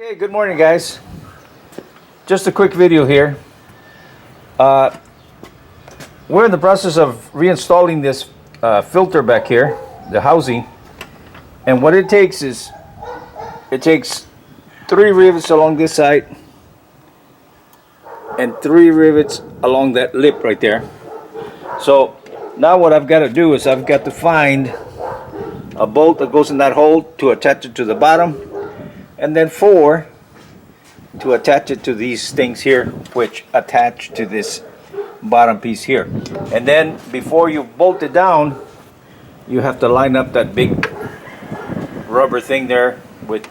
Okay, good morning guys. Just a quick video here. We're in the process of reinstalling this filter back here, the housing. And what it takes is, it takes 3 rivets along this side and 3 rivets along that lip right there. So now what I've got to do is I've got to find a bolt that goes in that hole to attach it to the bottom, and then 4 to attach it to these things here, which attach to this bottom piece here. And then before you bolt it down, you have to line up that big rubber thing there with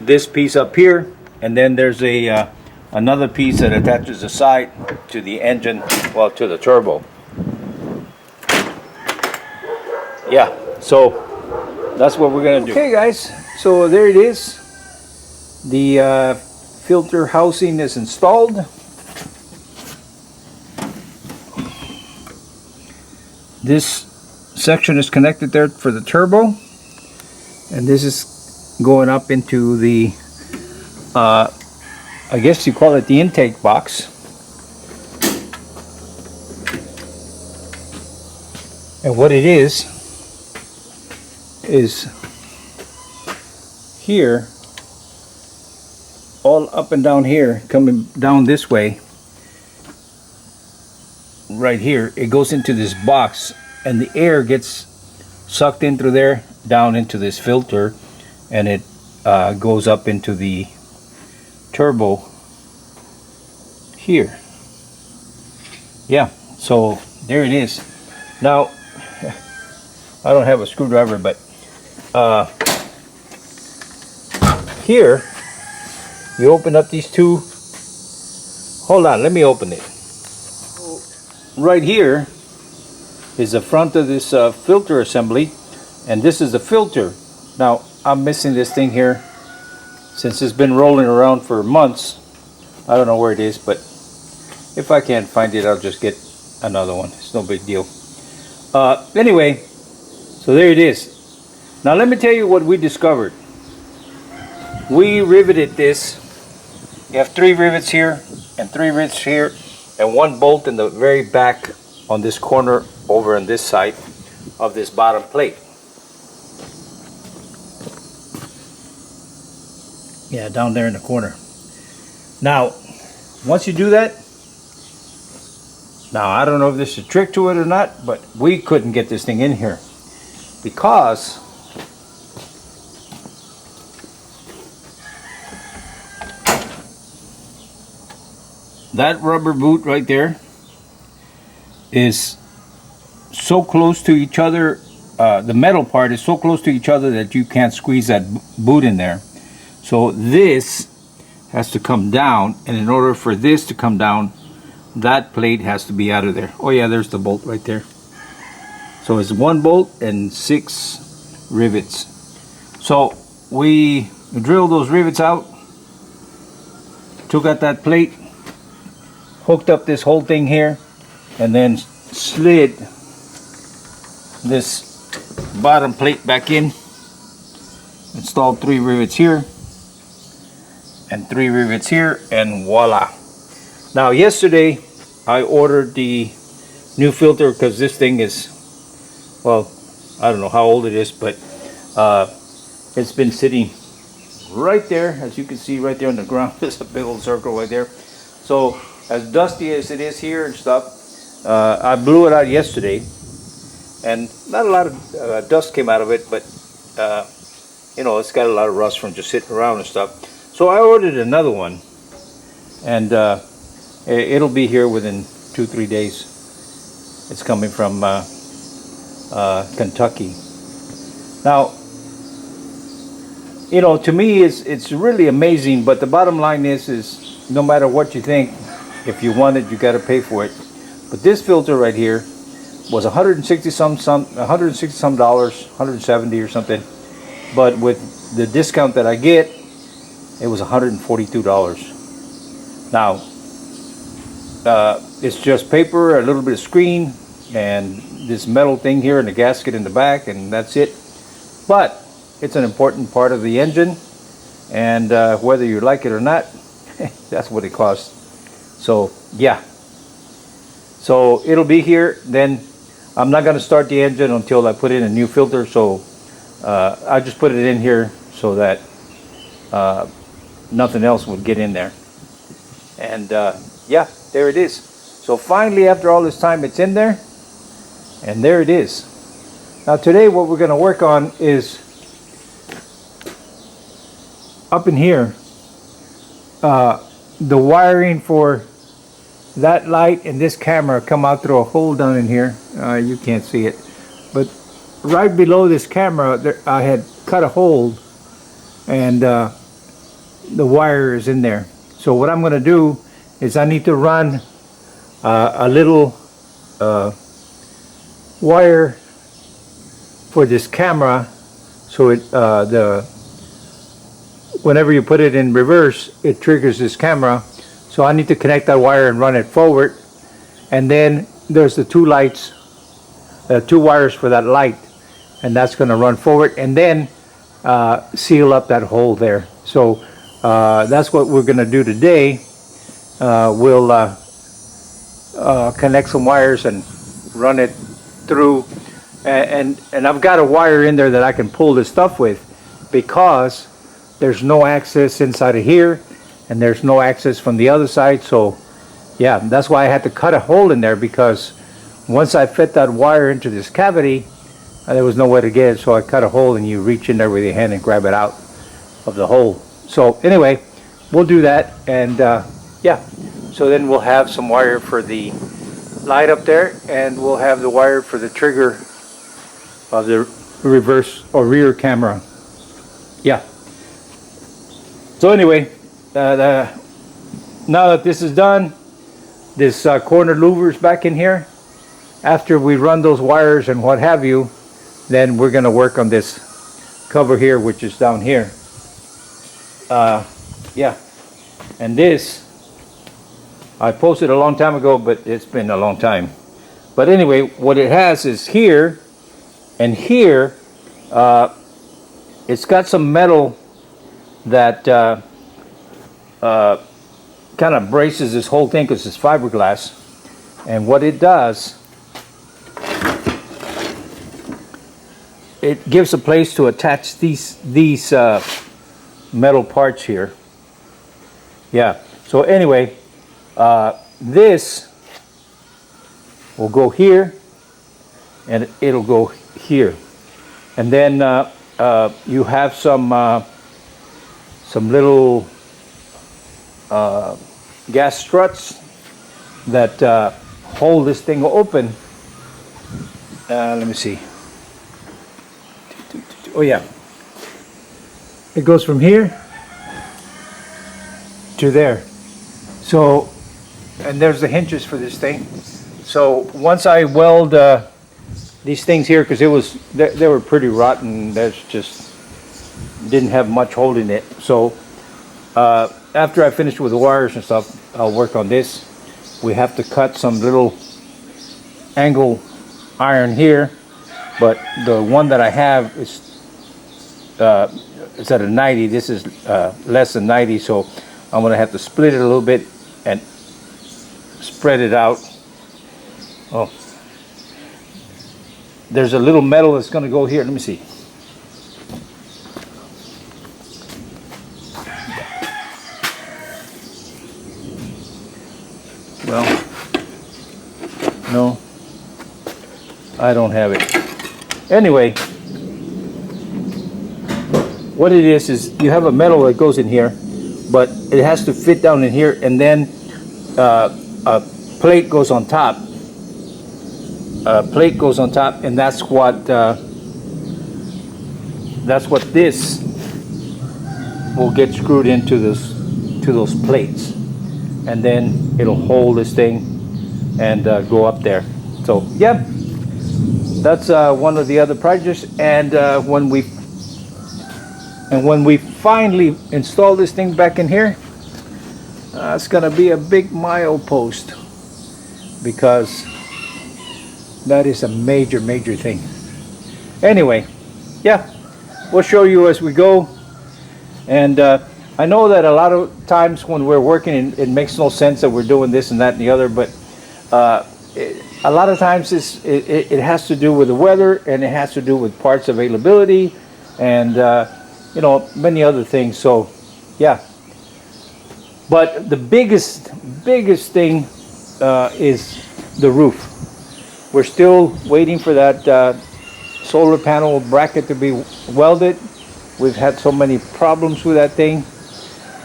this piece up here, and then there's a another piece that attaches the side to the engine, well, to the turbo. Yeah, so that's what we're gonna do. Okay guys, so there it is. The filter housing is installed. This section is connected there for the turbo, and this is going up into the I guess you call it the intake box. And what it is here, all up and down here, coming down this way, right here, it goes into this box, and the air gets sucked in through there, down into this filter, and it goes up into the turbo here. Yeah, so there it is. Now I don't have a screwdriver, but here you open up these two. Hold on, let me open it. Right here is the front of this filter assembly, and this is the filter. Now I'm missing this thing here since it's been rolling around for months. I don't know where it is, but if I can't find it, I'll just get another one. It's no big deal. Anyway, so there it is. Now let me tell you what we discovered. We riveted this. You have 3 rivets here and 3 rivets here, and 1 bolt in the very back on this corner over on this side of this bottom plate. Yeah, down there in the corner. Now, once you do that, now I don't know if there's a trick to it or not, but we couldn't get this thing in here because that rubber boot right there is so close to each other. The metal part is so close to each other that you can't squeeze that boot in there. So this has to come down, and in order for this to come down, that plate has to be out of there. Oh yeah, there's the bolt right there. So it's 1 bolt and 6 rivets. So we drilled those rivets out, took out that plate, hooked up this whole thing here, and then slid this bottom plate back in. Installed 3 rivets here and 3 rivets here, and voila. Now yesterday I ordered the new filter because this thing is, well, I don't know how old it is, but it's been sitting right there, as you can see right there on the ground. There's a big old circle right there. So as dusty as it is here and stuff, I blew it out yesterday, and not a lot of dust came out of it, but you know, it's got a lot of rust from just sitting around and stuff. So I ordered another one, and it'll be here within 2-3 days. It's coming from Kentucky. Now, you know, to me it's really amazing, but the bottom line is no matter what you think, if you want it, you got to pay for it. But this filter right here was $160 some, $170 or something. But with the discount that I get, it was $142. Now, it's just paper, a little bit of screen, and this metal thing here and the gasket in the back, and that's it. But it's an important part of the engine, and whether you like it or not, that's what it costs. So yeah, so it'll be here. Then I'm not going to start the engine until I put in a new filter, so I just put it in here so that nothing else would get in there. And yeah, there it is. So finally, after all this time, it's in there, and there it is. Now today what we're going to work on is up in here, the wiring for that light and this camera come out through a hole down in here. You can't see it, but right below this camera there, I had cut a hole, and the wire is in there. So what I'm going to do is I need to run a little wire for this camera, so it whenever you put it in reverse, it triggers this camera. So I need to connect that wire and run it forward, and then there's the two lights, two wires for that light, and that's going to run forward and then seal up that hole there. So that's what we're going to do today. We'll connect some wires and run it through, and I've got a wire in there that I can pull this stuff with, because there's no access inside of here and there's no access from the other side. So yeah, that's why I had to cut a hole in there, because once I fit that wire into this cavity, there was no way to get it. So I cut a hole, and you reach in there with your hand and grab it out of the hole. So anyway, we'll do that, and yeah, so then we'll have some wire for the light up there, and we'll have the wire for the trigger of the reverse or rear camera. Yeah. So anyway, now that this is done, this corner louver's back in here. After we run those wires and what have you, then we're going to work on this cover here, which is down here. Yeah, and this I posted a long time ago, but it's been a long time. But anyway, what it has is here and here, it's got some metal that kind of braces this whole thing, because it's fiberglass. And what it does, it gives a place to attach these metal parts here. Yeah, so anyway, this will go here, and it'll go here, and then you have some little gas struts that hold this thing open. Let me see. Oh yeah, it goes from here to there. So, and there's the hinges for this thing. So once I weld these things here, because they were pretty rotten, there's just didn't have much holding it. So after I finish with the wires and stuff, I'll work on this. We have to cut some little angle iron here, but the one that I have is it's at a 90. This is less than 90, so I'm gonna have to split it a little bit and spread it out. Oh, there's a little metal that's gonna go here. Let me see. Well, no, I don't have it. Anyway, what it is you have a metal that goes in here, but it has to fit down in here, and then a plate goes on top. A plate goes on top, and that's what this will get screwed into those plates, and then it'll hold this thing and go up there. So yeah, that's one of the other projects. And when we finally install this thing back in here, it's gonna be a big milepost, because that is a major thing. Anyway, yeah, we'll show you as we go. And I know that a lot of times when we're working, it makes no sense that we're doing this and that and the other, but a lot of times it has to do with the weather, and it has to do with parts availability, and many other things. So yeah, but the biggest thing is the roof. We're still waiting for that solar panel bracket to be welded. We've had so many problems with that thing,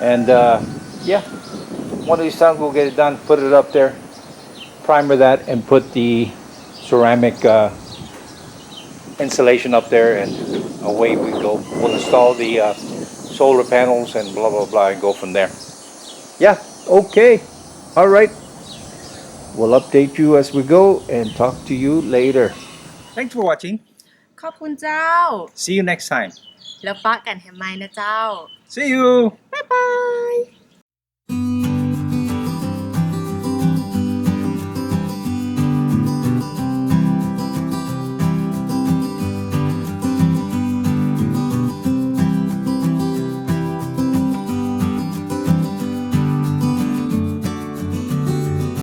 and yeah, one of these times we'll get it done, put it up there, primer that, and put the ceramic insulation up there, and away we go. We'll install the solar panels and blah blah blah and go from there. Yeah, okay, all right. We'll update you as we go and talk to you later. Thanks for watching. ขอบคุณเจ้า See you next time. แล้วปะกันแฮมไมนะเจ้า See you.บ๊ายบาย